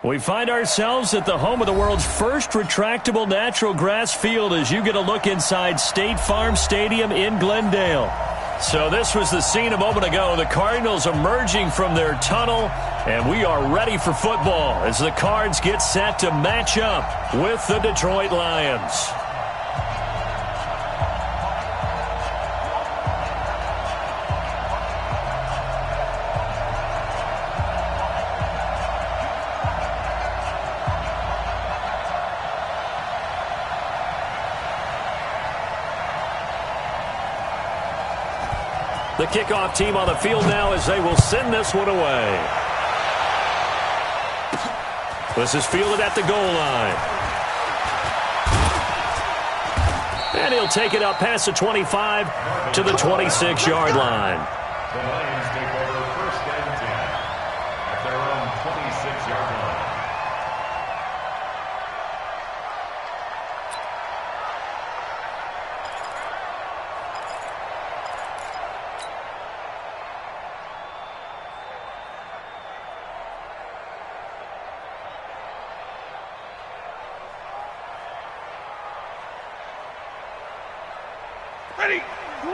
We find ourselves at the home of the world's first retractable natural grass field as you get a look inside State Farm Stadium in Glendale. So this was the scene a moment ago. The Cardinals emerging from their tunnel, and we are ready for football as the Cards get set to match up with the Detroit Lions. The kickoff team on the field now as they will send this one away. This is fielded at the goal line. And he'll take it up past the 25 to the 26-yard line. The Lions take over first and 10 at their own 26-yard line. Ready,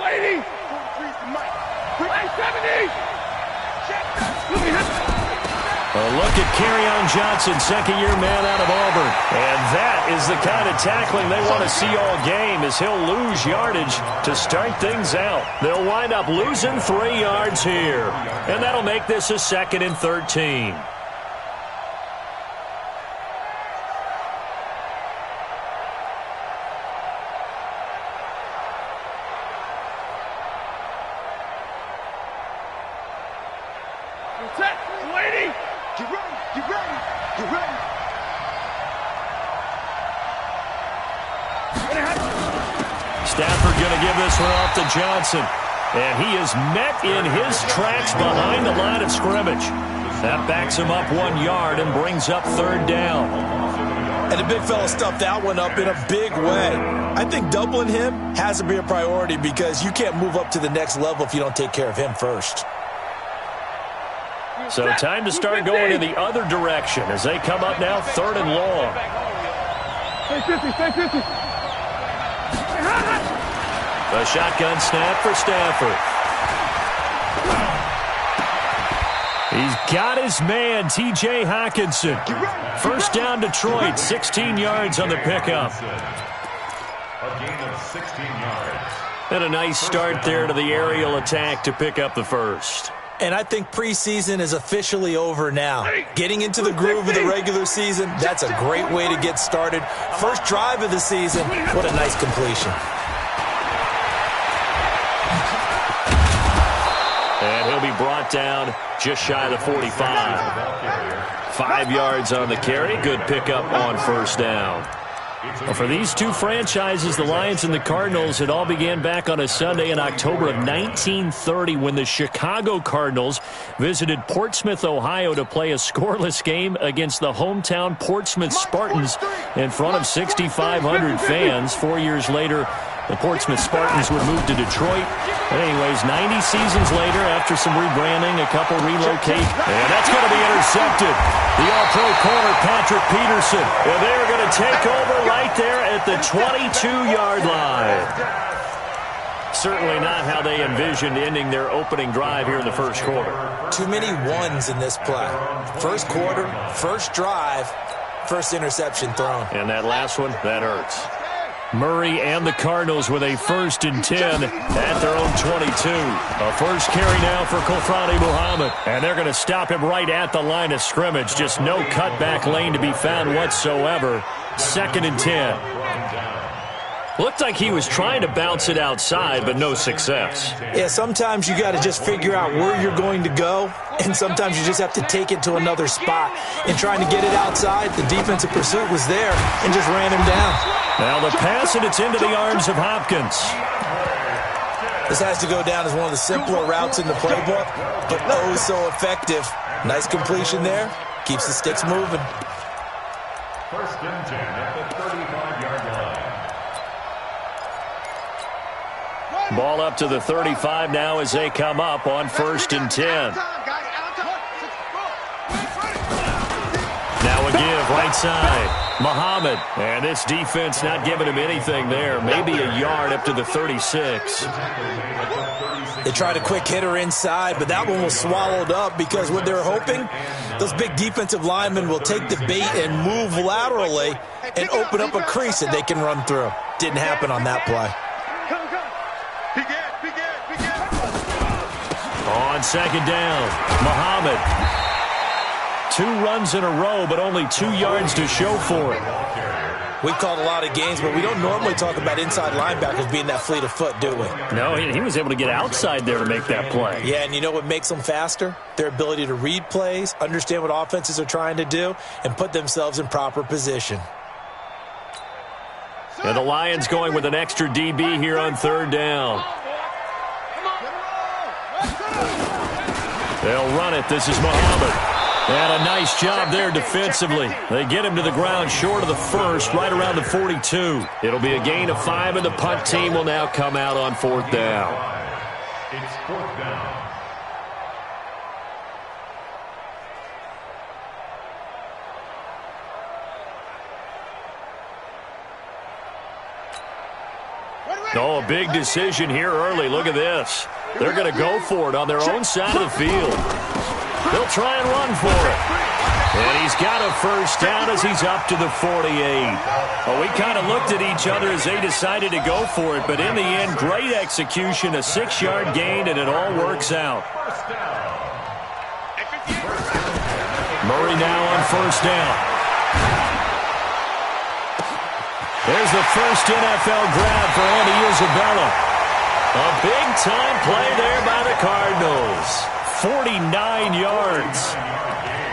lady. A look at Kerryon Johnson, second-year man out of Auburn. And that is the kind of tackling they want to see all game as he'll lose yardage to start things out. They'll wind up losing 3 yards here. And that'll make this a 2nd and 13. Stafford going to give this one off to Johnson. And he is met in his tracks behind the line of scrimmage. That backs him up 1 yard and brings up 3rd down. And the big fella stuffed that one up in a big way. I think doubling him has to be a priority because you can't move up to the next level if you don't take care of him first. So time to start going in the other direction as they come up now 3rd and long. Stay 50. A shotgun snap for Stafford. He's got his man, T.J. Hockenson. First down Detroit, 16 yards on the pickup. A gain of 16 yards. And a nice start there to the aerial attack to pick up the first. And I think preseason is officially over now. Getting into the groove of the regular season, that's a great way to get started. First drive of the season, what a nice completion. And he'll be brought down just shy of the 45. 5 yards on the carry. Good pickup on first down. Well, for these two franchises, the Lions and the Cardinals, it all began back on a Sunday in October of 1930 when the Chicago Cardinals visited Portsmouth, Ohio to play a scoreless game against the hometown Portsmouth Spartans in front of 6,500 fans. 4 years later, the Portsmouth Spartans would move to Detroit. But anyways, 90 seasons later, after some rebranding, a couple relocate. And that's going to be intercepted. The all-pro corner, Patrick Peterson. And they're going to take over right there at the 22-yard line. Certainly not how they envisioned ending their opening drive here in the first quarter. Too many ones in this play. First quarter, first drive, first interception thrown. And that last one, that hurts. Murray and the Cardinals with a 1st and 10 at their own 22. A first carry now for Kofrani Muhammad. And they're going to stop him right at the line of scrimmage. Just no cutback lane to be found whatsoever. 2nd and 10. Looked like he was trying to bounce it outside, but no success. Yeah, sometimes you got to just figure out where you're going to go, and sometimes you just have to take it to another spot. In trying to get it outside, the defensive pursuit was there and just ran him down. Now the pass, and it's into the arms of Hopkins. This has to go down as one of the simpler routes in the playbook, but oh so effective. Nice completion there. Keeps the sticks moving. 1st and 10 at the 35-yard line. Ball up to the 35 now as they come up on 1st and 10. Now a give right side. Muhammad. And this defense not giving him anything there. Maybe a yard up to the 36. They tried a quick hitter inside, but that one was swallowed up because what they were hoping, those big defensive linemen will take the bait and move laterally and open up a crease that they can run through. Didn't happen on that play. On second down, Muhammad. 2 runs in a row, but only 2 yards to show for it. We've called a lot of games, but we don't normally talk about inside linebackers being that fleet of foot, do we? No, he was able to get outside there to make that play. Yeah, and you know what makes them faster? Their ability to read plays, understand what offenses are trying to do, and put themselves in proper position. And the Lions going with an extra DB here on third down. They'll run it. This is Muhammad. And a nice job there defensively. They get him to the ground short of the first, right around the 42. It'll be a gain of 5, and the punt team will now come out on fourth down. It's fourth down. Oh, a big decision here early. Look at this. They're going to go for it on their own side of the field. They'll try and run for it. And he's got a first down as he's up to the 48. Well, we kind of looked at each other as they decided to go for it, but in the end, great execution, a 6-yard gain, and it all works out. Murray now on first down. There's the first NFL grab for Andy Isabella. A big-time play there by the Cardinals. 49 yards.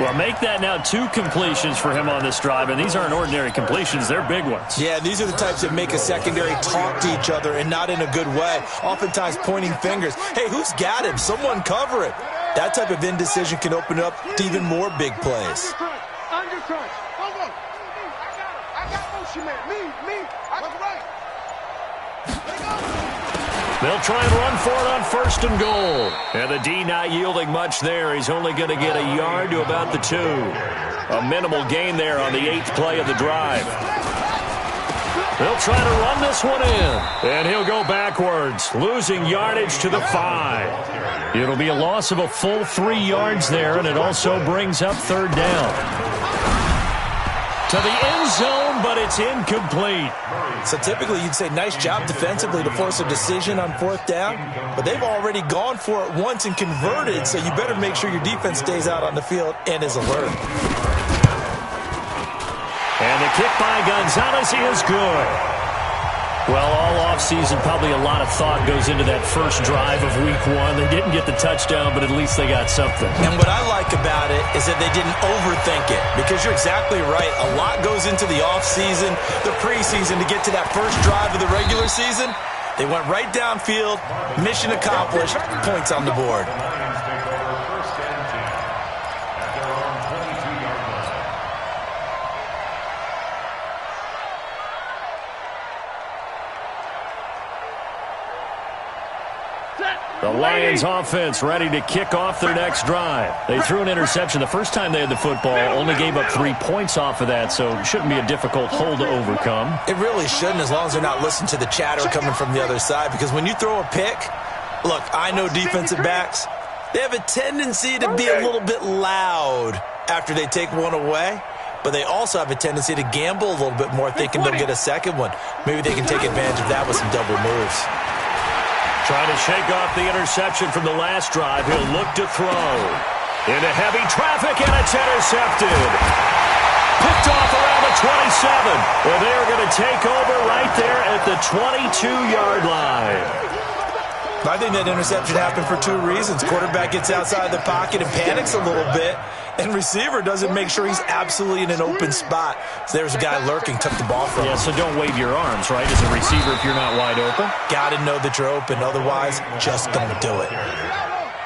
Well, make that now 2 completions for him on this drive, and these aren't ordinary completions. They're big ones. Yeah, these are the types that make a secondary talk to each other and not in a good way, oftentimes pointing fingers. Hey, who's got him? Someone cover it. That type of indecision can open up to even more big plays. They'll try and run for it on first and goal. And the D not yielding much there. He's only going to get a yard to about the 2. A minimal gain there on the 8th play of the drive. They'll try to run this one in. And he'll go backwards, losing yardage to the 5. It'll be a loss of a full 3 yards there, and it also brings up third down. To the end zone, but it's incomplete. So typically you'd say nice job defensively to force a decision on fourth down, but they've already gone for it once and converted, so you better make sure your defense stays out on the field and is alert. And the kick by Gonzalez is good. Well, all offseason, probably a lot of thought goes into that first drive of week 1. They didn't get the touchdown, but at least they got something. And what I like about it is that they didn't overthink it, because you're exactly right. A lot goes into the offseason, the preseason, to get to that first drive of the regular season. They went right downfield, mission accomplished, points on the board. The Lions offense ready to kick off their next drive. They threw an interception the first time they had the football, only gave up 3 points off of that, so it shouldn't be a difficult hole to overcome. It really shouldn't, as long as they're not listening to the chatter coming from the other side, because when you throw a pick, look, I know defensive backs, they have a tendency to be a little bit loud after they take one away, but they also have a tendency to gamble a little bit more, thinking they'll get a second one. Maybe they can take advantage of that with some double moves. Trying to shake off the interception from the last drive. He'll look to throw. Into heavy traffic, and it's intercepted. Picked off around the 27. Well, they are going to take over right there at the 22-yard line. I think that interception happened for 2 reasons. Quarterback gets outside the pocket and panics a little bit, and receiver doesn't make sure he's absolutely in an open spot. So there's a guy lurking, took the ball from him. Yeah, so don't wave your arms, right, as a receiver if you're not wide open. Got to know that you're open. Otherwise, just don't do it.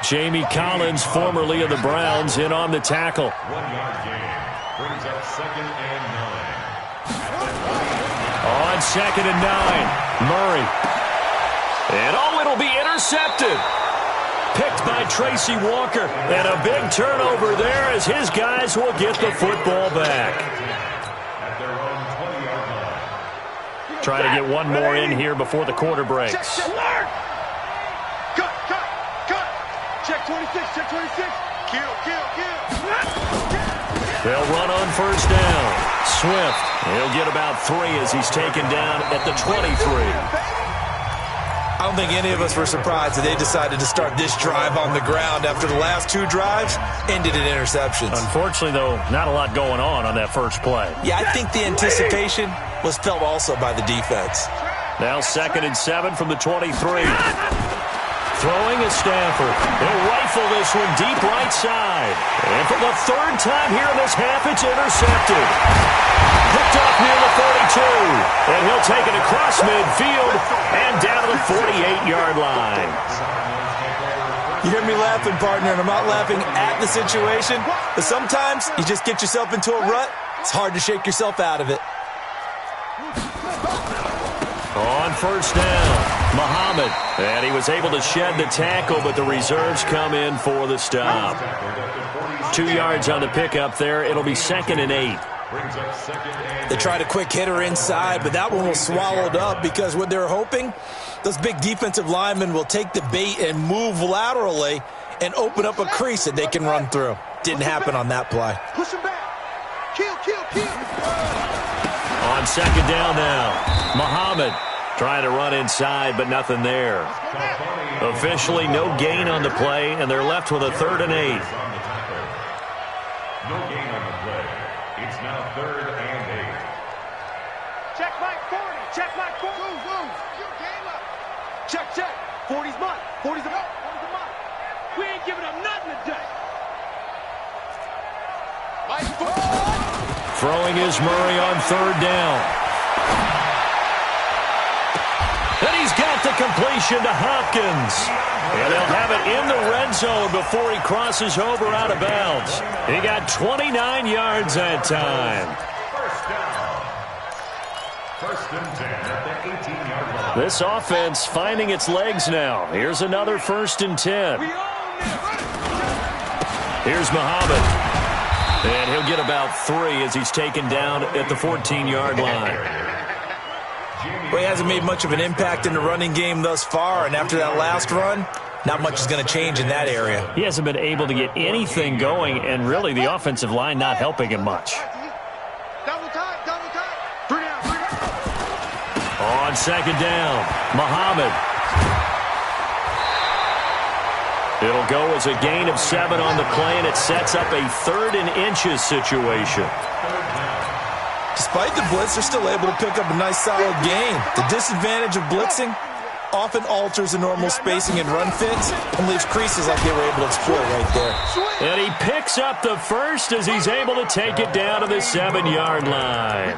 Jamie Collins, formerly of the Browns, in on the tackle. 1-yard gain. Brings up 2nd and 9. On 2nd and 9, Murray. And it'll be intercepted. picked by Tracy Walker. And a big turnover there as his guys will get the football back. At their own 20-yard line. Try to get one more in here before the quarter breaks. Cut. Check 26, check 26. Kill. They'll run on first down. Swift, he'll get about 3 as he's taken down at the 23. I don't think any of us were surprised that they decided to start this drive on the ground after the last 2 drives ended in interceptions. Unfortunately, though, not a lot going on that first play. Yeah, I think the anticipation was felt also by the defense. Now 2nd and 7 from the 23. Throwing is Stafford. They'll rifle this one deep right side. And for the 3rd time here in this half, it's intercepted. Picked off near the 42. And he'll take it across midfield and down to the 48-yard line. You hear me laughing, partner, and I'm not laughing at the situation, but sometimes you just get yourself into a rut. It's hard to shake yourself out of it. On first down, Muhammad. And he was able to shed the tackle, but the reserves come in for the stop. 2 yards on the pickup there. It'll be 2nd and 8. They tried a quick hitter inside, but that one was swallowed up because what they're hoping, those big defensive linemen will take the bait and move laterally and open up a crease that they can run through. Didn't happen on that play. Push him back. Kill. On 2nd down now, Muhammad trying to run inside, but nothing there. Officially no gain on the play, and they're left with a 3rd and 8. No gain on the play. It's now 3rd and 8. Check Mike 40. Check Mike 40. Move. Check. 40's mine. 40's a mine. We ain't giving up nothing today. Mike 40. Throwing is Murray on 3rd down. And he's got the completion to Hopkins. And they'll have it in the red zone before he crosses over out of bounds. He got 29 yards that time. First and 10 at the 18-yard line. This offense finding its legs now. Here's another 1st and 10. Here's Muhammad. And he'll get about 3 as he's taken down at the 14-yard line. Well, he hasn't made much of an impact in the running game thus far, and after that last run, not much is going to change in that area. He hasn't been able to get anything going, and really the offensive line not helping him much. Double time. 3 down. On 2nd down, Muhammad. It'll go as a gain of 7 on the play, and it sets up a 3rd and inches situation. Despite the blitz, they're still able to pick up a nice solid gain. The disadvantage of blitzing often alters the normal spacing and run fits and leaves creases like they were able to exploit right there. And he picks up the 1st as he's able to take it down to the 7-yard line.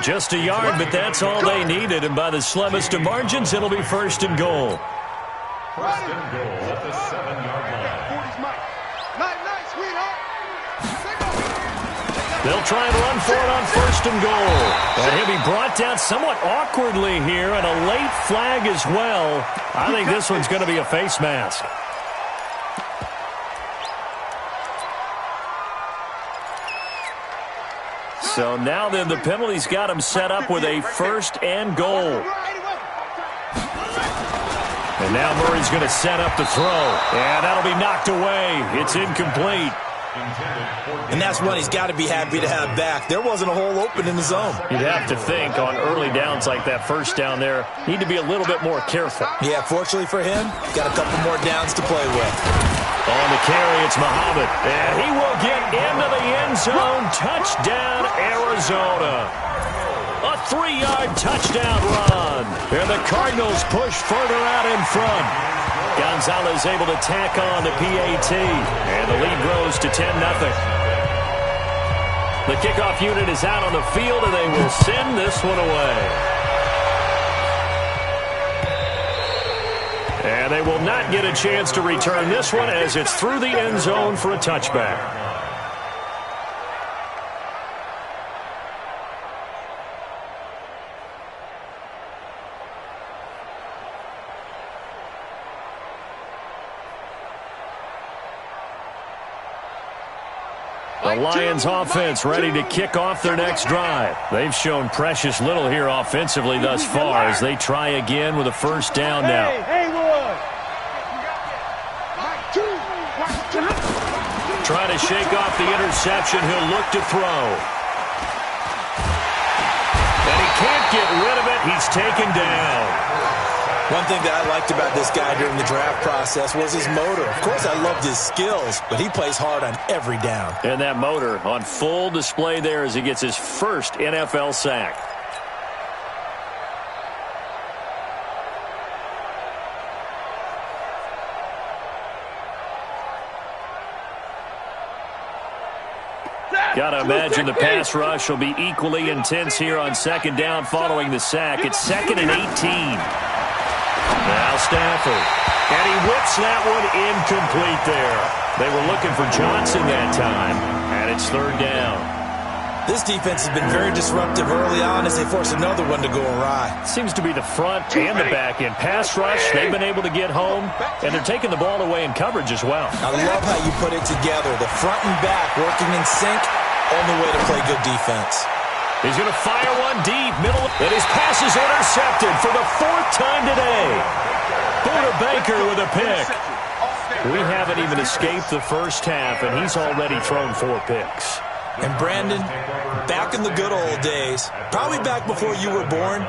Just a yard, but that's all they needed, and by the slimmest of margins, it'll be 1st and goal. First and goal at the 7-yard line. 40's mine. Nice, sweetheart. They'll try and run for it on 1st and goal. And he'll be brought down somewhat awkwardly here, and a late flag as well. I think this one's going to be a face mask. So now then the penalty's got him set up with a 1st and goal. And now Murray's going to set up the throw. And that'll be knocked away. It's incomplete. And that's one he's got to be happy to have back. There wasn't a hole open in the zone. You'd have to think on early downs like that, 1st down there, need to be a little bit more careful. Yeah, fortunately for him, got a couple more downs to play with. On the carry, it's Muhammad. And he will get into the end zone. Touchdown, Arizona. A 3-yard touchdown run. And the Cardinals push further out in front. Gonzalez able to tack on the PAT. And the lead grows to 10-0. The kickoff unit is out on the field, and they will send this one away. And they will not get a chance to return this one as it's through the end zone for a touchback. The Lions offense ready to kick off their next drive. They've shown precious little here offensively thus far as they try again with a first down now. Trying to shake off the interception. He'll look to throw. And he can't get rid of it. He's taken down. One thing that I liked about this guy during the draft process was his motor. Of course, I loved his skills, but he plays hard on every down. And that motor on full display there as he gets his first NFL sack. Got to imagine the pass rush will be equally intense here on second down following the sack. It's 2nd and 18. Now Stafford. And he whips that one incomplete there. They were looking for Johnson that time. And it's 3rd down. This defense has been very disruptive early on as they force another one to go awry. Seems to be the front and the back end. Pass rush, they've been able to get home. And they're taking the ball away in coverage as well. I love how you put it together. The front and back working in sync. Only way to play good defense. He's going to fire one deep, middle, and his pass is intercepted for the 4th time today. Buda Baker with a pick. We haven't even escaped the first half, and he's already thrown 4 picks. And Brandon, back in the good old days, probably back before you were born,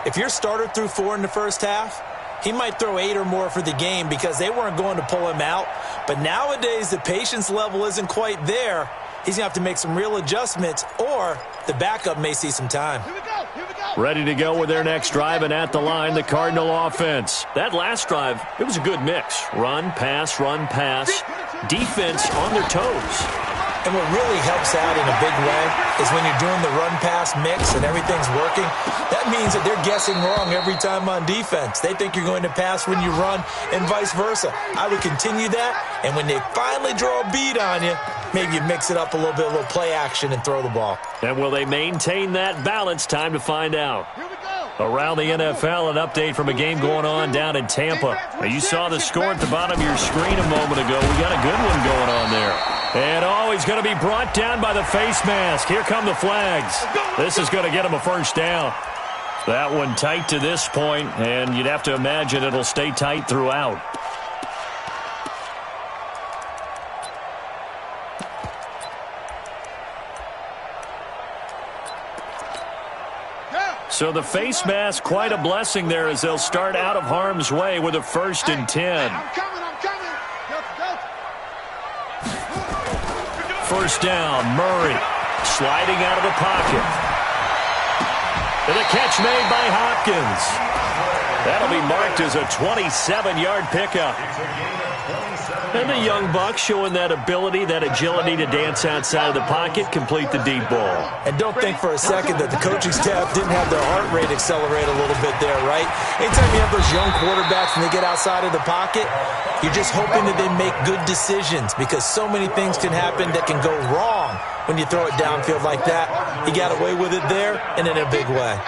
if your starter threw 4 in the first half, he might throw 8 or more for the game because they weren't going to pull him out. But nowadays, the patience level isn't quite there. He's going to have to make some real adjustments, or the backup may see some time. Ready to go with their next drive, and at the line, the Cardinal offense. That last drive, it was a good mix. Run, pass, defense on their toes. And what really helps out in a big way is when you're doing the run-pass mix and everything's working, that means that they're guessing wrong every time on defense. They think you're going to pass when you run and vice versa. I would continue that, and when they finally draw a beat on you, maybe you mix it up a little bit, a little play action, and throw the ball. And will they maintain that balance? Time to find out. Around the NFL, an update from a game going on down in Tampa. Now, you saw the score at the bottom of your screen a moment ago. We got a good one going on there. And he's going to be brought down by the face mask. Here come the flags. This is going to get him a first down. That one tight to this point, and you'd have to imagine it'll stay tight throughout. So the face mask, quite a blessing there as they'll start out of harm's way with a 1st and 10. I'm coming. First down, Murray sliding out of the pocket. And a catch made by Hopkins. That'll be marked as a 27-yard pickup. And the young buck showing that ability, that agility to dance outside of the pocket, complete the deep ball. And don't think for a second that the coaching staff didn't have their heart rate accelerate a little bit there, right? Anytime you have those young quarterbacks and they get outside of the pocket, you're just hoping that they make good decisions because so many things can happen that can go wrong when you throw it downfield like that. He got away with it there and in a big way.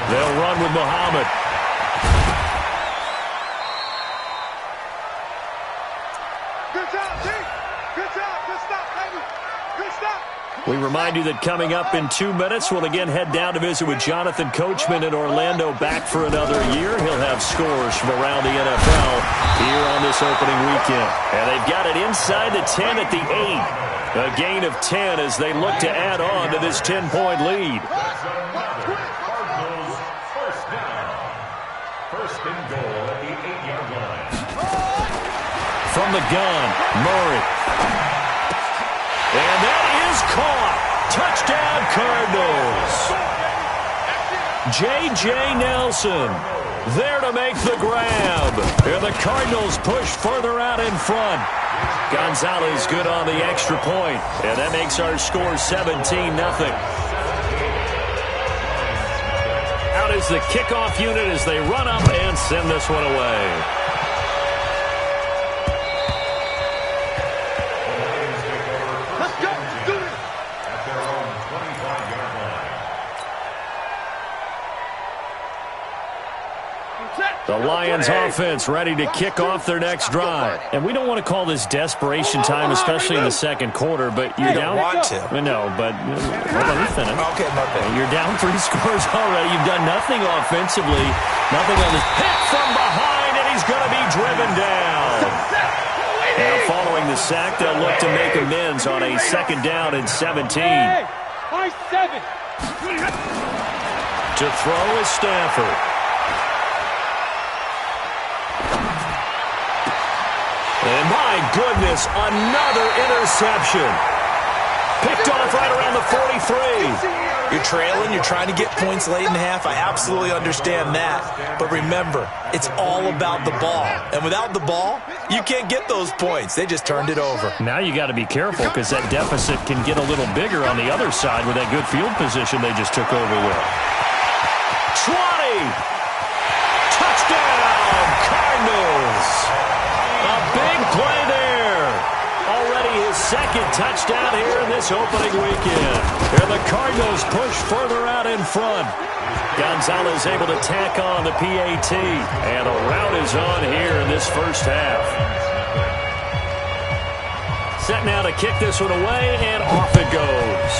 They'll run with Muhammad. We remind you that coming up in 2 minutes, we'll again head down to visit with Jonathan Coachman in Orlando, back for another year. He'll have scores from around the NFL here on this opening weekend. And they've got it inside the 10 at the 8. A gain of 10 as they look to add on to this 10-point lead. First and goal at the 8-yard line. From the gun, Murray. And that is caught. Touchdown, Cardinals. J.J. Nelson there to make the grab. And the Cardinals push further out in front. Gonzalez good on the extra point. And that makes our score 17-0. Out is the kickoff unit as they run up and send this one away. The Lions offense ready to kick off their next drive. And we don't want to call this desperation time, especially in the second quarter, but you're down. You don't want to. No, but hold on, let me finish. Okay, my bad. You're down 3 scores already. You've done nothing offensively. Nothing on this. Hit from behind, and he's going to be driven down. Now following the sack, they'll look to make amends on a 2nd down and 17. High 7. To throw is Stafford. And my goodness, another interception. Picked off right around the 43. You're trailing. You're trying to get points late in half. I absolutely understand that. But remember, it's all about the ball. And without the ball, you can't get those points. They just turned it over. Now you got to be careful because that deficit can get a little bigger on the other side with that good field position they just took over with. 20. Touchdown, Cardinals. A big play there. Already his 2nd touchdown here in this opening weekend. Here the Cardinals push further out in front. Gonzalez able to tack on the PAT. And a rout is on here in this first half. Set now to kick this one away, and off it goes.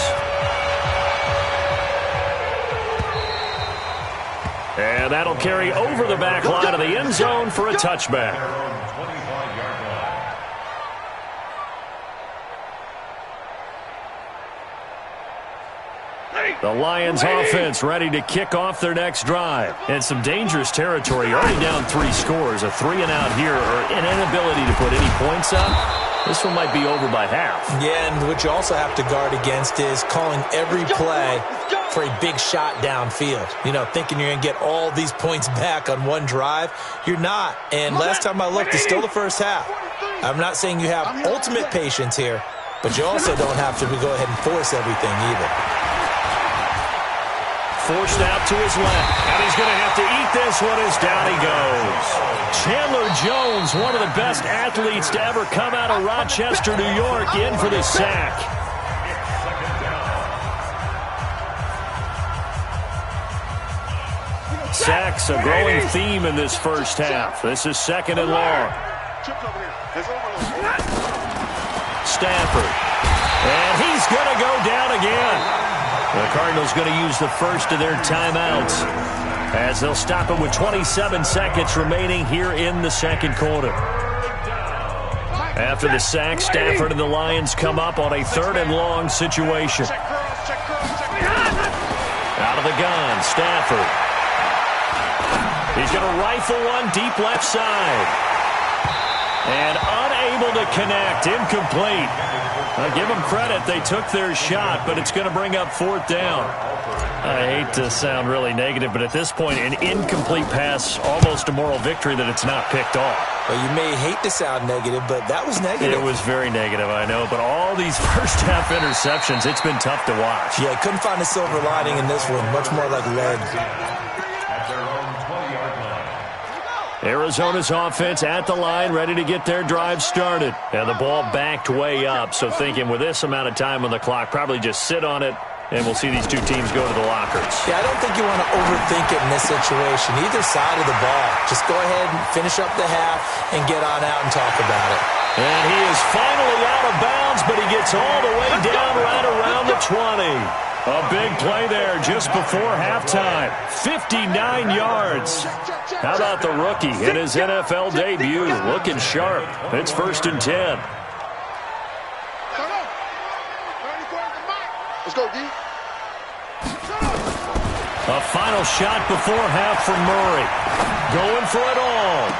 And that'll carry over the back line of the end zone for a touchback. The Lions offense ready to kick off their next drive. And some dangerous territory. Already down 3 scores. A 3-and-out here, or an inability to put any points up. This one might be over by half. Yeah, and what you also have to guard against is calling every play for a big shot downfield. You know, thinking you're going to get all these points back on one drive. You're not. And last time I looked, it's still the first half. I'm not saying you have ultimate patience here, but you also don't have to go ahead and force everything either. Forced out to his left, and he's going to have to eat this one as down he goes. Chandler Jones, one of the best athletes to ever come out of Rochester, New York, in for the sack. Sacks a growing theme in this first half. This is 2nd and long. Stafford, and he's going to go down again. The Cardinals going to use the first of their timeouts as they'll stop him with 27 seconds remaining here in the second quarter. After the sack, Stafford and the Lions come up on a 3rd and long situation. Out of the gun, Stafford. He's going to rifle one deep left side. And unable to connect, incomplete. Give them credit, they took their shot, but it's going to bring up 4th down. I hate to sound really negative, but at this point, an incomplete pass, almost a moral victory that it's not picked off. Well, you may hate to sound negative, but that was negative. It was very negative, I know, but all these first-half interceptions, it's been tough to watch. Yeah, couldn't find a silver lining in this one, much more like lead. Arizona's offense at the line, ready to get their drive started. And the ball backed way up, so thinking with this amount of time on the clock, probably just sit on it, and we'll see these two teams go to the lockers. Yeah, I don't think you want to overthink it in this situation, either side of the ball. Just go ahead and finish up the half and get on out and talk about it. And he is finally out of bounds, but he gets all the way down right around the 20. A big play there just before halftime. 59 yards. How about the rookie in his NFL debut? Looking sharp. It's 1st and 10. Let's go, D. A final shot before half from Murray. Going for it all.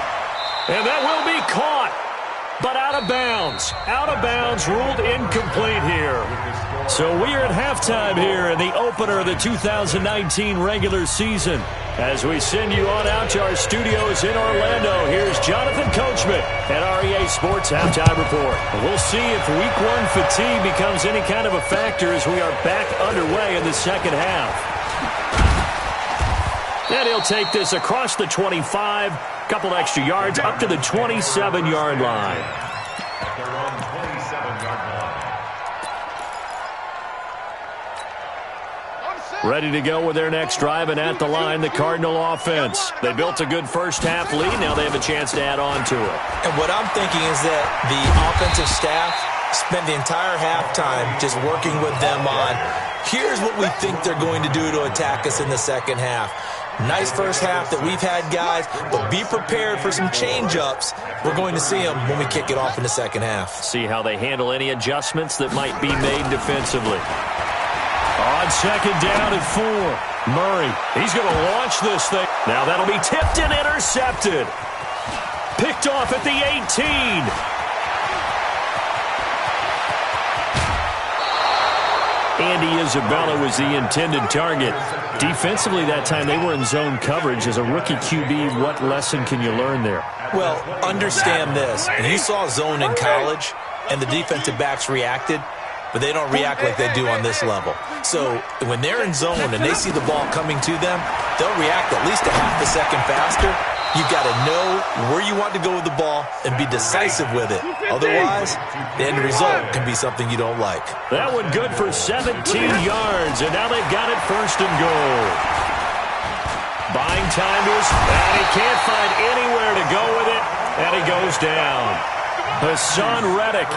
And that will be caught. But out of bounds. Out of bounds, ruled incomplete here. So we are at halftime here in the opener of the 2019 regular season. As we send you on out to our studios in Orlando, here's Jonathan Coachman at REA Sports Halftime Report. We'll see if Week 1 fatigue becomes any kind of a factor as we are back underway in the second half. And he'll take this across the 25, couple extra yards, up to the 27-yard line. Ready to go with their next drive, and at the line, the Cardinal offense. They built a good first-half lead. Now they have a chance to add on to it. And what I'm thinking is that the offensive staff spent the entire halftime just working with them on, here's what we think they're going to do to attack us in the second half. Nice first half that we've had, guys, but be prepared for some change-ups. We're going to see them when we kick it off in the second half. See how they handle any adjustments that might be made defensively. On second down at 4. Murray, he's going to launch this thing. Now that'll be tipped and intercepted. Picked off at the 18. Andy Isabella was the intended target. Defensively that time, they were in zone coverage. As a rookie QB, what lesson can you learn there? Well, understand this. You saw zone in college, and the defensive backs reacted, but they don't react like they do on this level. So when they're in zone and they see the ball coming to them, they'll react at least a half a second faster. You've got to know where you want to go with the ball and be decisive with it. Otherwise, the end result can be something you don't like. That one good for 17 yards, and now they've got it first and goal. Buying time and he can't find anywhere to go with it, and he goes down. Hassan Reddick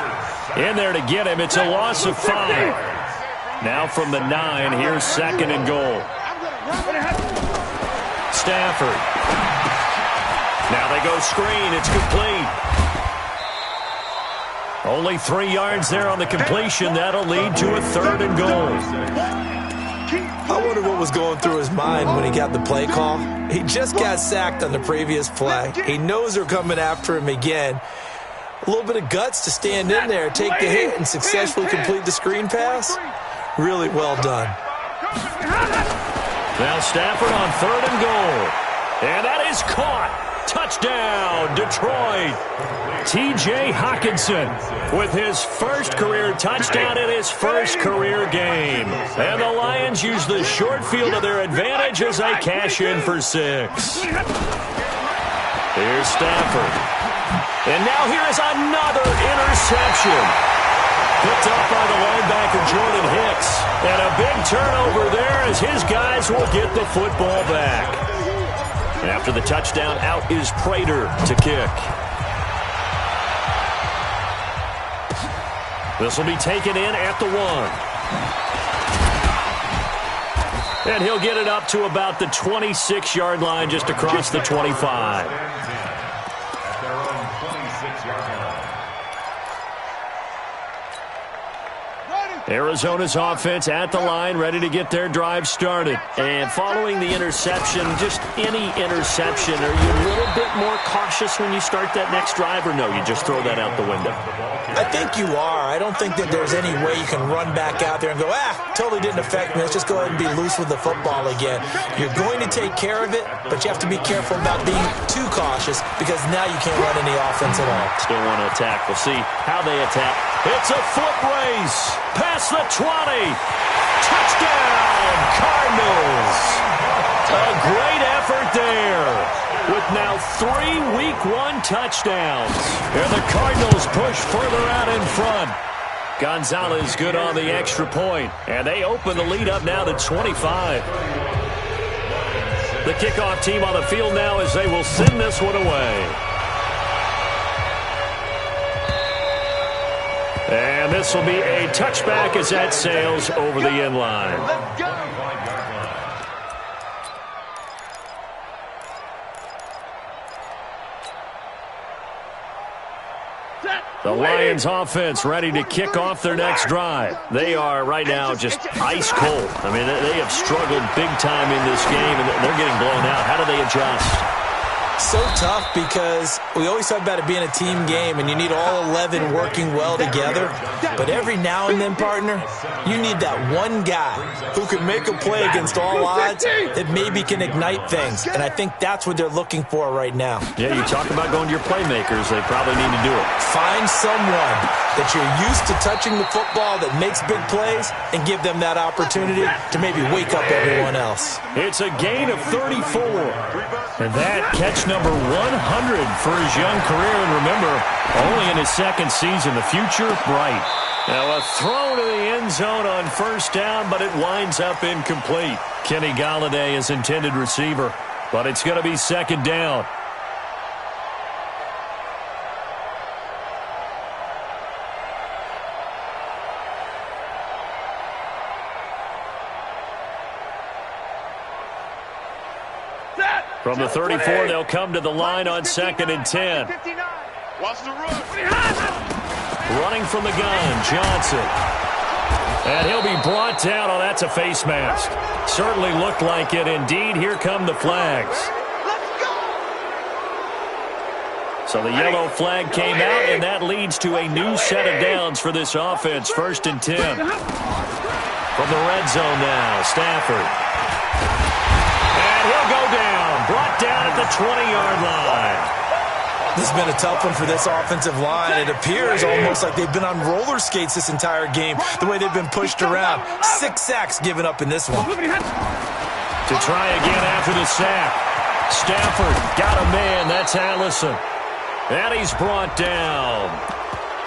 in there to get him. It's a loss of 5. Now from the 9, here's second and goal. Stafford. Now they go screen. It's complete. Only 3 yards there on the completion. That'll lead to a third and goal. I wonder what was going through his mind when he got the play call. He just got sacked on the previous play. He knows they're coming after him again. A little bit of guts to stand in there, take the hit, and successfully complete the screen pass. Really well done. Now Stafford on third and goal. And that is caught. Touchdown, Detroit. T.J. Hockenson with his first career touchdown in his first career game. And the Lions use the short field to their advantage as they cash in for 6. Here's Stafford. And now here is another interception. Picked up by the linebacker, Jordan Hicks. And a big turnover there as his guys will get the football back. After the touchdown, out is Prater to kick. This will be taken in at the 1. And he'll get it up to about the 26-yard line, just across the 25. At their own 26-yard line. Arizona's offense at the line, ready to get their drive started. And following the interception, just any interception, are you a little bit more cautious when you start that next drive, or no, you just throw that out the window? I think you are. I don't think that there's any way you can run back out there and go, totally didn't affect me. Let's just go ahead and be loose with the football again. You're going to take care of it, but you have to be careful about being too cautious because now you can't run any offense at all. Still want to attack. We'll see how they attack. It's a foot race. Past the 20. Touchdown, Cardinals. A great effort there. With now 3 Week 1 touchdowns. And the Cardinals push further out in front. Gonzalez good on the extra point. And they open the lead up now to 25. The kickoff team on the field now as they will send this one away. And this will be a touchback as that sails over the end line. The Lions offense ready to kick off their next drive. They are right now just ice cold. I mean, they have struggled big time in this game, and they're getting blown out. How do they adjust? So tough because we always talk about it being a team game and you need all 11 working well together. But every now and then, partner, you need that one guy who can make a play against all odds that maybe can ignite things. And I think that's what they're looking for right now. Yeah, you talk about going to your playmakers. They probably need to do it. Find someone that you're used to touching the football that makes big plays and give them that opportunity to maybe wake up everyone else. It's a gain of 34. And that catch number 100 for his young career. And remember, only in his second season, the future bright. Now a throw to the end zone on first down, but it winds up incomplete. Kenny Golladay is intended receiver, but it's going to be second down. From the 34, they'll come to the line on 2nd and 10. Watch the run. Running from the gun, Johnson. And he'll be brought down. Oh, that's a face mask. Certainly looked like it. Indeed, here come the flags. So the yellow flag came out, and that leads to a new set of downs for this offense. 1st and 10. From the red zone now, Stafford. And he'll go down. Brought down at the 20-yard line. This has been a tough one for this offensive line. It appears almost like they've been on roller skates this entire game, the way they've been pushed around. 6 sacks given up in this one. To try again after the sack. Stafford got a man. That's Allison. And he's brought down.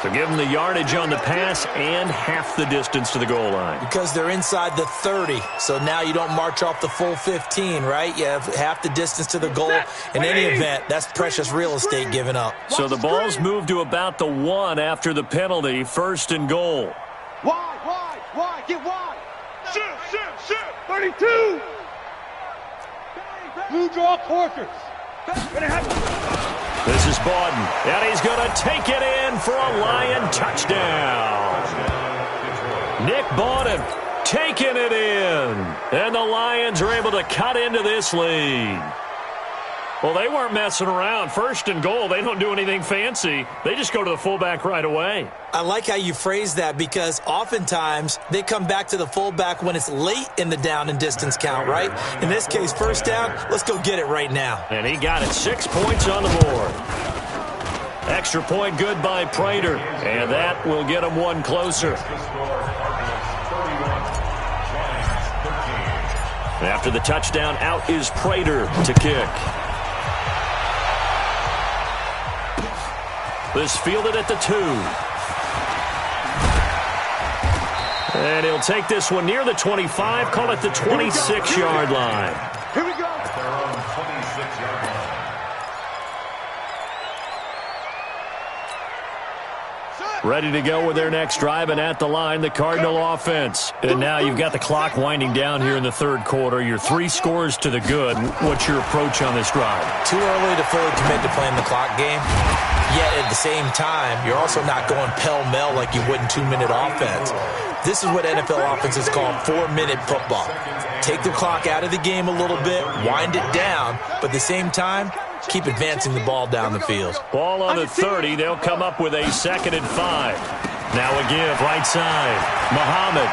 So give him the yardage on the pass and half the distance to the goal line. Because they're inside the 30, so now you don't march off the full 15, right? You have half the distance to the goal. In any event, that's precious real estate given up. So the ball's moved to about the 1 after the penalty. 1st and goal. Wide, get wide. Shoot. 32. Blue draw quarters. This is Bawden, and he's going to take it in for a Lion touchdown. Nick Bawden taking it in, and the Lions are able to cut into this lead. Well, they weren't messing around. 1st and goal, they don't do anything fancy. They just go to the fullback right away. I like how you phrase that because oftentimes they come back to the fullback when it's late in the down and distance count, right? In this case, 1st down, let's go get it right now. And he got it. 6 points on the board. Extra point good by Prater, and that will get him 1 closer. After the touchdown, out is Prater to kick. This fielded at the 2. And he'll take this one near the 25, call it the 26-yard line. Here we go. At their own 26-yard line. Ready to go with their next drive, and at the line, the Cardinal offense. And now you've got the clock winding down here in the 3rd quarter. You're 3 scores to the good. What's your approach on this drive? Too early to fully commit to playing the clock game. Yet at the same time, you're also not going pell-mell like you would in 2-minute offense. This is what NFL offenses call 4-minute football. Take the clock out of the game a little bit, wind it down, but at the same time, keep advancing the ball down the field. Ball on the 30. They'll come up with a 2nd and 5. Now a give, right side. Muhammad.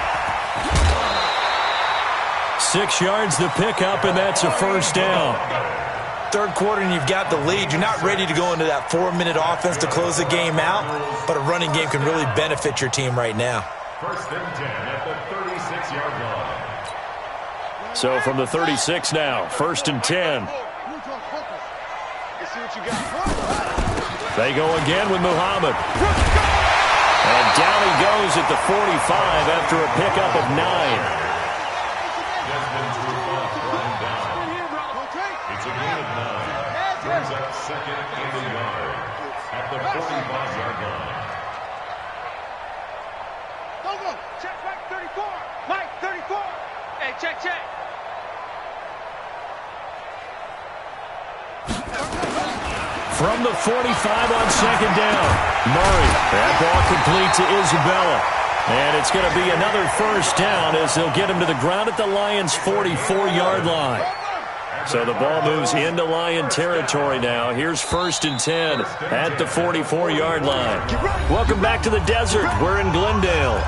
6 yards the pickup, and that's a 1st down. 3rd quarter and you've got the lead. You're not ready to go into that 4-minute offense to close the game out, but a running game can really benefit your team right now. 1st and 10 at the 36-yard line. So from the 36 now, 1st and 10. They go again with Muhammad. And down he goes at the 45 after a pickup of 9. Desmond Trufant running down. It's a gain of 9. Brings up 2nd and a yard at the 45-yard line. Go. Check Mike 34. Mike 34. Hey, check. From the 45 on 2nd down. Murray. That ball complete to Isabella. And it's going to be another 1st down as they'll get him to the ground at the Lions' 44-yard line. So the ball moves into Lion territory now. Here's 1st and 10 at the 44-yard line. Welcome back to the desert. We're in Glendale.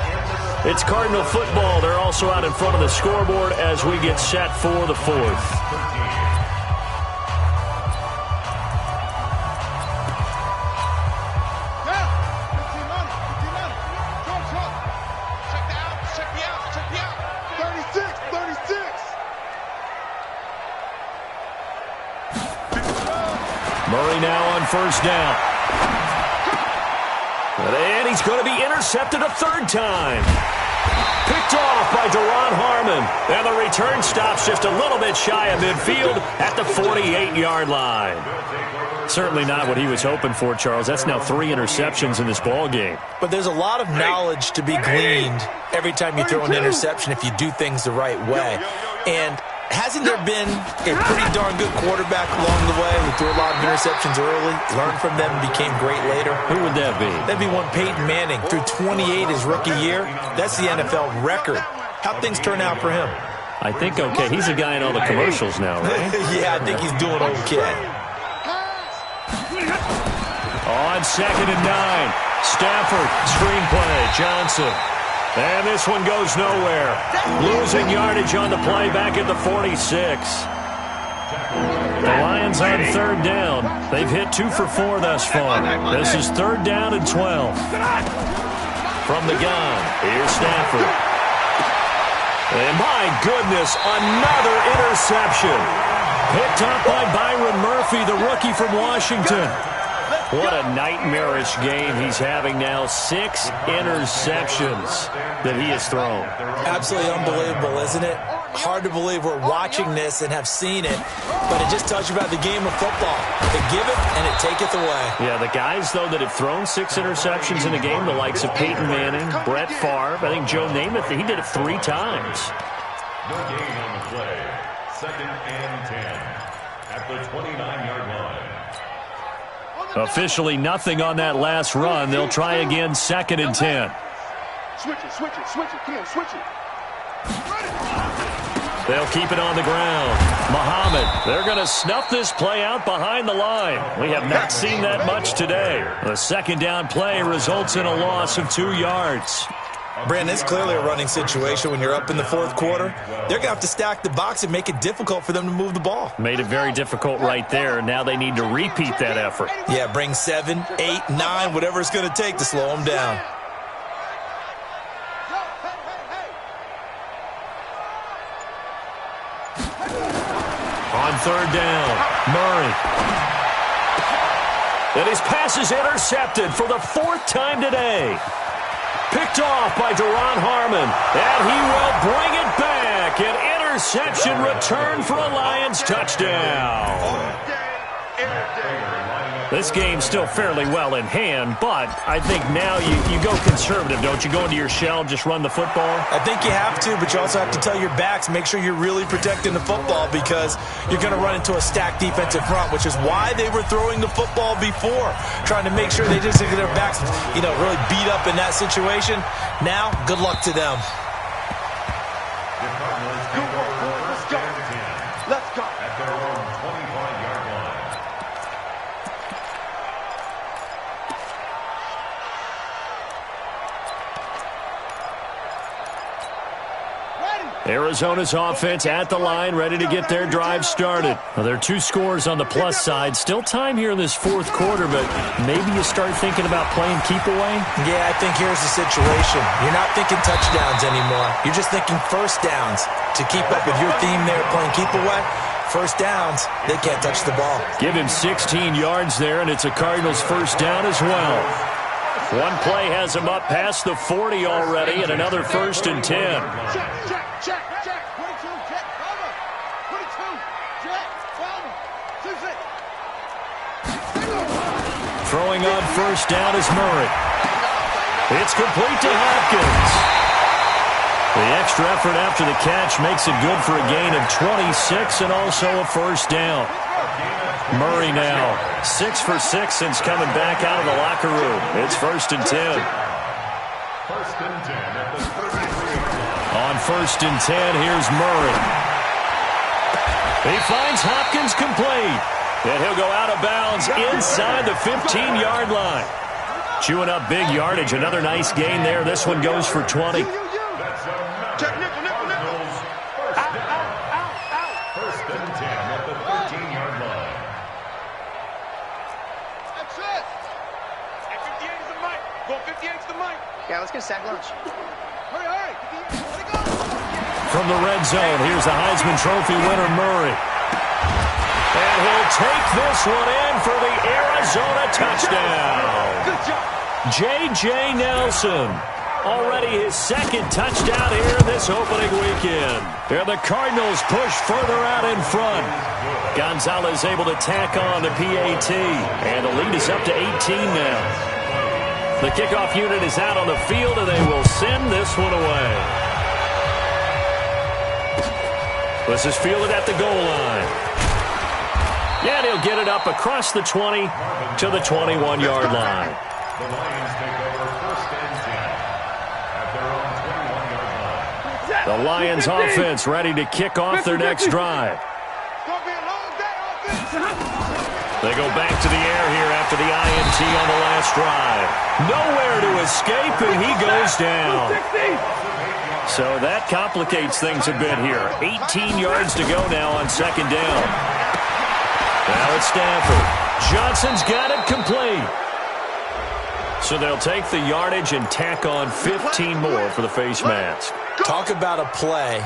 It's Cardinal football. They're also out in front of the scoreboard as we get set for the 4th. first down. And he's going to be intercepted a third time. Picked off by Deron Harmon. And the return stops just a little bit shy of midfield at the 48-yard line. Certainly not what he was hoping for, Charles. That's now 3 interceptions in this ball game. But there's a lot of knowledge to be gleaned every time you throw an interception if you do things the right way. And hasn't there been a pretty darn good quarterback along the way who threw a lot of interceptions early, learned from them, and became great later? Who would that be? That'd be one Peyton Manning. Threw 28 his rookie year. That's the NFL record. How'd things turn out for him? I think okay. He's a guy in all the commercials now, right? Yeah, I think he's doing okay. On 2nd and 9. Stafford, screenplay, Johnson. And this one goes nowhere. Losing yardage on the play back at the 46. The Lions on 3rd down. They've hit 2 for 4 thus far. This is 3rd down and 12. From the gun, here's Stafford. And my goodness, another interception. Picked up by Byron Murphy, the rookie from Washington. What a nightmarish game he's having now. 6 interceptions that he has thrown. Absolutely unbelievable, isn't it? Hard to believe we're watching this and have seen it, but it just tells you about the game of football. They give it and it taketh away. Yeah, the guys, though, that have thrown 6 interceptions in a game, the likes of Peyton Manning, Brett Favre, I think Joe Namath, he did it 3 times. No gain on the play. 2nd and 10 at the 29-yard line. Officially nothing on that last run. They'll try again 2nd and 10. Switch it, Kim, switch it. They'll keep it on the ground. Muhammad, they're going to snuff this play out behind the line. We have not seen that much today. The 2nd down play results in a loss of 2 yards. Brandon, it's clearly a running situation when you're up in the 4th quarter. They're going to have to stack the box and make it difficult for them to move the ball. Made it very difficult right there. Now they need to repeat that effort. Yeah, bring 7, 8, 9, whatever it's going to take to slow them down. On 3rd down, Murray. And his pass is intercepted for the 4th time today. Picked off by Deron Harmon, and he will bring it back. An interception return for a Lions touchdown. This game's still fairly well in hand, but I think now you go conservative, don't you? Go into your shell, just run the football? I think you have to, but you also have to tell your backs, make sure you're really protecting the football because you're going to run into a stacked defensive front, which is why they were throwing the football before, trying to make sure they just get their backs, really beat up in that situation. Now, good luck to them. Let's go. At their own 25-yard line. Arizona's offense at the line, ready to get their drive started. Well, there are 2 scores on the plus side. Still time here in this 4th quarter, but maybe you start thinking about playing keep away? Yeah, I think here's the situation. You're not thinking touchdowns anymore. You're just thinking first downs. To keep up with your theme there, playing keep away, first downs, they can't touch the ball. Give him 16 yards there, and it's a Cardinals first down as well. One play has him up past the 40 already, and another 1st and 10. Check. 22, check, cover. 22, check, cover. 2-6. Throwing on first down is Murray. It's complete to Hopkins. The extra effort after the catch makes it good for a gain of 26 and also a first down. Murray now 6 for 6 since coming back out of the locker room. It's 1st and 10. 1st and 10 at the 33. On 1st and 10, here's Murray. He finds Hopkins complete. And he'll go out of bounds inside the 15-yard line. Chewing up big yardage. Another nice gain there. This one goes for 20. Check, nickel. 1st and 10 at the 13-yard line. That's it. At 58 is the mic. Go 58 is the mic. Yeah, let's get a sack lunch. Hurry. Let it go. From the red zone, here's the Heisman Trophy winner, Murray. And he'll take this one in for the Arizona touchdown. Good job. J.J. Nelson. Already his second touchdown here this opening weekend. And the Cardinals push further out in front. Gonzalez able to tack on the PAT. And the lead is up to 18 now. The kickoff unit is out on the field, and they will send this one away. This is fielded at the goal line. And he'll get it up across the 20 to the 21-yard line. The Lions take over first and 10 at their own 21-yard line. The Lions offense ready to kick off their next drive. It's going to be a long day offense. They go back to the air here after the INT on the last drive. Nowhere to escape, and he goes down. So that complicates things a bit here. 18 yards to go now on second down. Now it's Stafford. Johnson's got it complete. So they'll take the yardage and tack on 15 more for the face mask. Talk about a play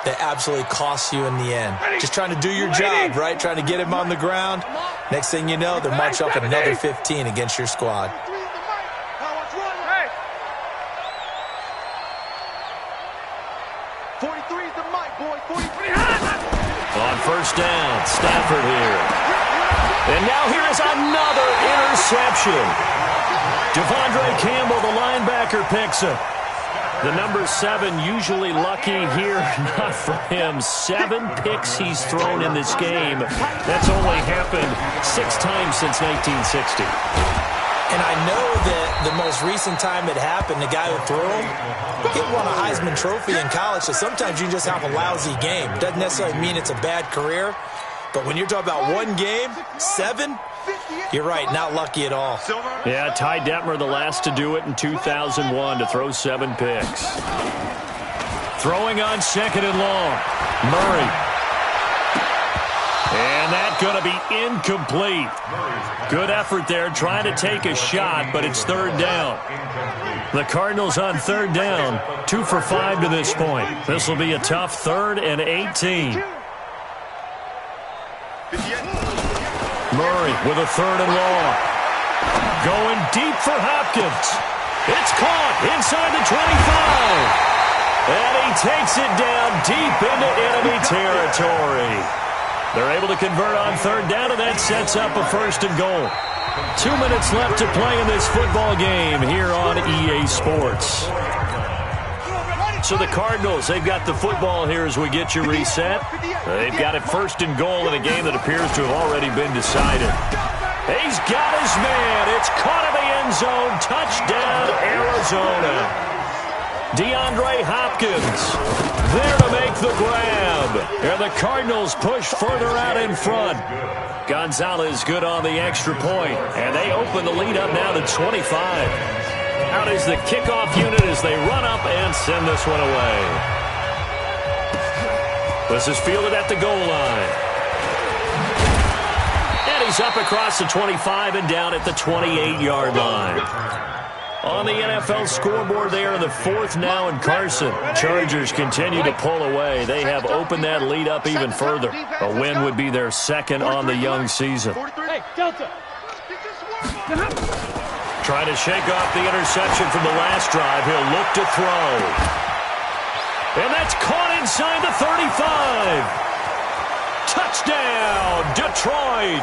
that absolutely costs you in the end. Just trying to do your job, right? Trying to get him on the ground. Next thing you know, they're marching up another 15 against your squad. 43 is the mic, boy. 43. On first down, Stafford here. And now here is another interception. Devondre Campbell, the linebacker, picks it. The number 7 usually lucky here, not for him. 7 picks he's thrown in this game. That's only happened 6 times since 1960. And I know that the most recent time it happened, the guy who threw him, he won a Heisman Trophy in college, so sometimes you just have a lousy game. Doesn't necessarily mean it's a bad career, but when you're talking about one game, 7, you're right, not lucky at all. Yeah, Ty Detmer, the last to do it in 2001, to throw 7 picks. Throwing on second and long. Murray. And that's going to be incomplete. Good effort there, trying to take a shot, but it's third down. The Cardinals on third down, 2 for 5 to this point. This will be a tough 3rd and 18. Murray with a 3rd and long. Going deep for Hopkins. It's caught inside the 25. And he takes it down deep into enemy territory. They're able to convert on third down, and that sets up a 1st and goal. 2 minutes left to play in this football game here on EA Sports. So the Cardinals, they've got the football here as we get you reset. They've got it 1st and goal in a game that appears to have already been decided. He's got his man. It's caught in the end zone. Touchdown, Arizona. DeAndre Hopkins there to make the grab. And the Cardinals push further out in front. Gonzalez good on the extra point. And they open the lead up now to 25. Out is the kickoff unit as they run up and send this one away. This is fielded at the goal line. And he's up across the 25 and down at the 28-yard line. On the NFL scoreboard there in the 4th now in Carson. Chargers continue to pull away. They have opened that lead up even further. A win would be their 2nd on the young season. Hey, Delta. Trying to shake off the interception from the last drive. He'll look to throw. And that's caught inside the 35. Touchdown, Detroit.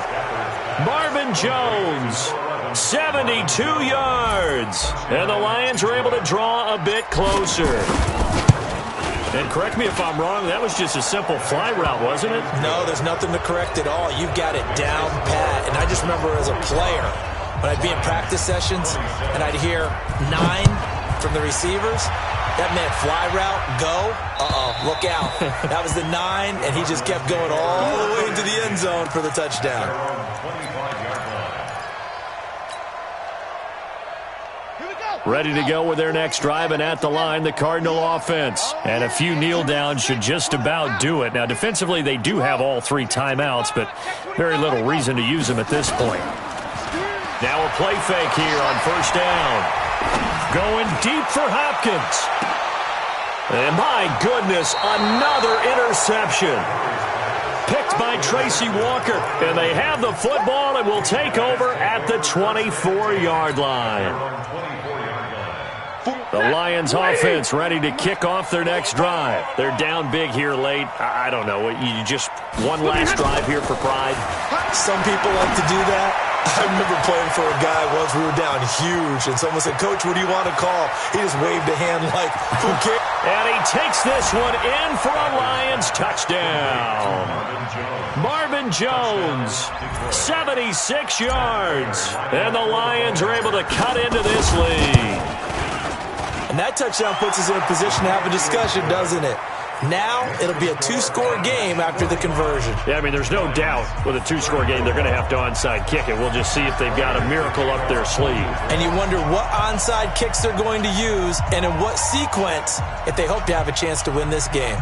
Marvin Jones, 72 yards. And the Lions are able to draw a bit closer. And correct me if I'm wrong, that was just a simple fly route, wasn't it? No, there's nothing to correct at all. You've got it down pat. And I just remember as a player, when I'd be in practice sessions and I'd hear 9 from the receivers, that meant fly route, go, look out. That was the 9, and he just kept going all the way into the end zone for the touchdown. Ready to go with their next drive, and at the line, the Cardinal offense. And a few kneel downs should just about do it. Now, defensively, they do have all 3 timeouts, but very little reason to use them at this point. Now a play fake here on first down. Going deep for Hopkins. And my goodness, another interception. picked by Tracy Walker. And they have the football and will take over at the 24-yard line. The Lions offense ready to kick off their next drive. They're down big here late. I don't know. You just one last drive here for pride. Some people like to do that. I remember playing for a guy once. We were down huge, and someone said, "Coach, what do you want to call?" He just waved a hand like, who cares? And he takes this one in for a Lions touchdown. Marvin Jones, 76 yards. And the Lions are able to cut into this lead. And that touchdown puts us in a position to have a discussion, doesn't it? Now it'll be a two-score game after the conversion. Yeah, I mean, there's no doubt with a two-score game they're going to have to onside kick it. We'll just see if they've got a miracle up their sleeve. And you wonder what onside kicks they're going to use and in what sequence if they hope to have a chance to win this game.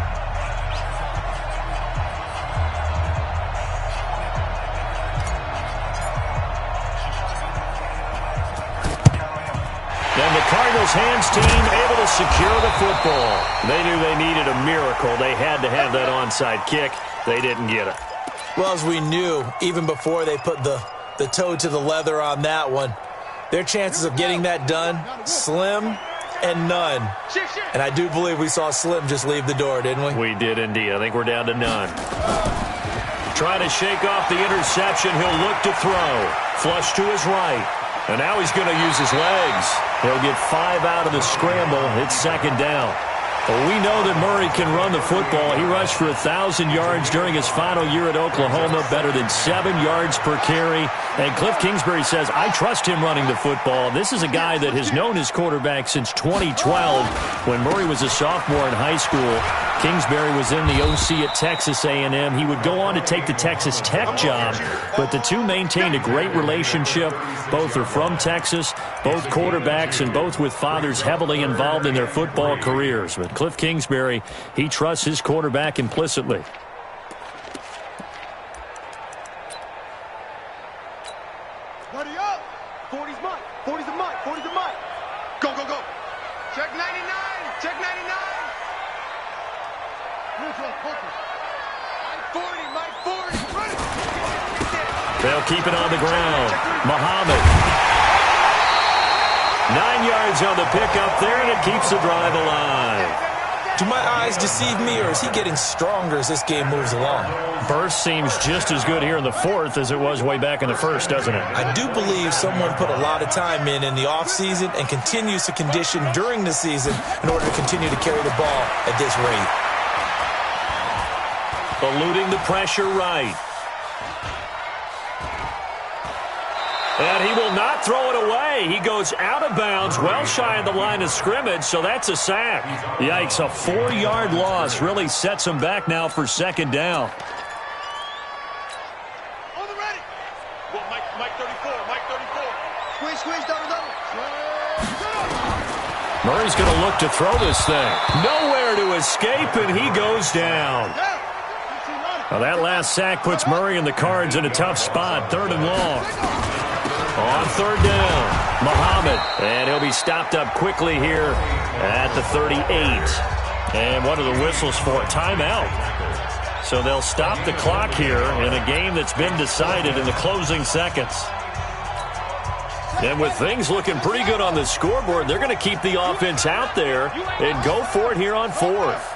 And the Cardinals hands team able to secure the football. They knew they needed a miracle. They had to have that onside kick. They didn't get it. Well, as we knew, even before they put the toe to the leather on that one, their chances of getting that done, slim and none. And I do believe we saw Slim just leave the door, didn't we? We did indeed. I think we're down to none. Trying to shake off the interception. He'll look to throw. Flush to his right. And now he's going to use his legs. He'll get 5 out of the scramble. It's second down. Well, we know that Murray can run the football. He rushed for 1,000 yards during his final year at Oklahoma, better than 7 yards per carry. And Cliff Kingsbury says, I trust him running the football. This is a guy that has known his quarterback since 2012 when Murray was a sophomore in high school. Kingsbury was in the OC at Texas A&M. He would go on to take the Texas Tech job, but the two maintained a great relationship. Both are from Texas, both quarterbacks, and both with fathers heavily involved in their football careers. But Cliff Kingsbury, he trusts his quarterback implicitly. Buddy up! 40's mine. 40's a mine. 40's a mine. Go, go, go. Check 99. Check 99. Mike 40. Run it. They'll keep it on the ground. Muhammad. 9 yards on the pickup there, and it keeps the drive alive. Do my eyes deceive me, or is he getting stronger as this game moves along? Burst seems just as good here in the fourth as it was way back in the first, doesn't it? I do believe someone put a lot of time in the offseason and continues to condition during the season in order to continue to carry the ball at this rate. Eluding the pressure right. And he will not throw it away. He goes out of bounds, well shy of the line of scrimmage, so that's a sack. Yikes, a 4-yard loss really sets him back now for second down. On the ready. Well, Mike 34. Mike 34. Squeeze, double, double. Murray's going to look to throw this thing. Nowhere to escape, and he goes down. Well, that last sack puts Murray and the Cards in a tough spot, 3rd and long. On 3rd down, Muhammad, and he'll be stopped up quickly here at the 38. And what are the whistles for? Timeout. So they'll stop the clock here in a game that's been decided in the closing seconds. And with things looking pretty good on the scoreboard, they're going to keep the offense out there and go for it here on 4th.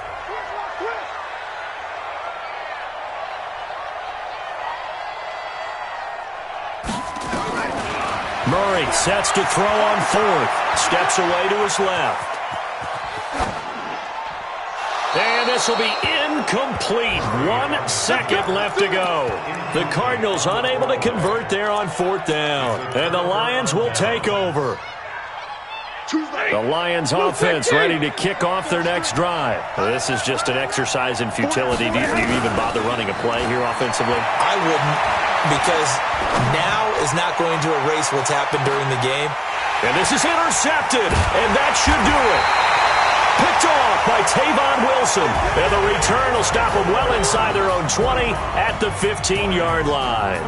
Murray sets to throw on 4th. Steps away to his left. And this will be incomplete. 1 second left to go. The Cardinals unable to convert there on 4th down. And the Lions will take over. The Lions offense ready to kick off their next drive. This is just an exercise in futility. Do you even bother running a play here offensively? I wouldn't, because now is not going to erase what's happened during the game. And this is intercepted, and that should do it. Picked off by Tavon Wilson. And the return will stop them well inside their own 20 at the 15-yard line.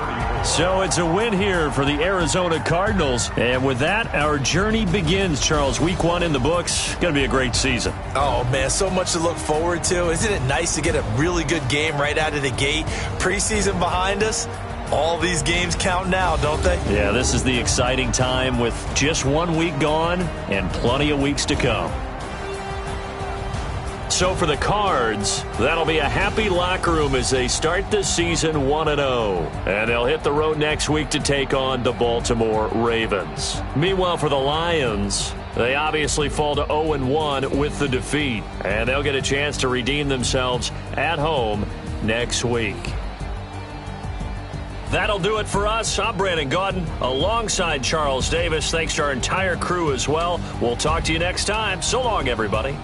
So it's a win here for the Arizona Cardinals. And with that, our journey begins, Charles. Week 1 in the books. Going to be a great season. Oh, man, so much to look forward to. Isn't it nice to get a really good game right out of the gate? Preseason behind us. All these games count now, don't they? Yeah, this is the exciting time with just 1 week gone and plenty of weeks to come. So for the Cards, that'll be a happy locker room as they start the season 1-0. And they'll hit the road next week to take on the Baltimore Ravens. Meanwhile, for the Lions, they obviously fall to 0-1 with the defeat. And they'll get a chance to redeem themselves at home next week. That'll do it for us. I'm Brandon Gaudin alongside Charles Davis. Thanks to our entire crew as well. We'll talk to you next time. So long, everybody.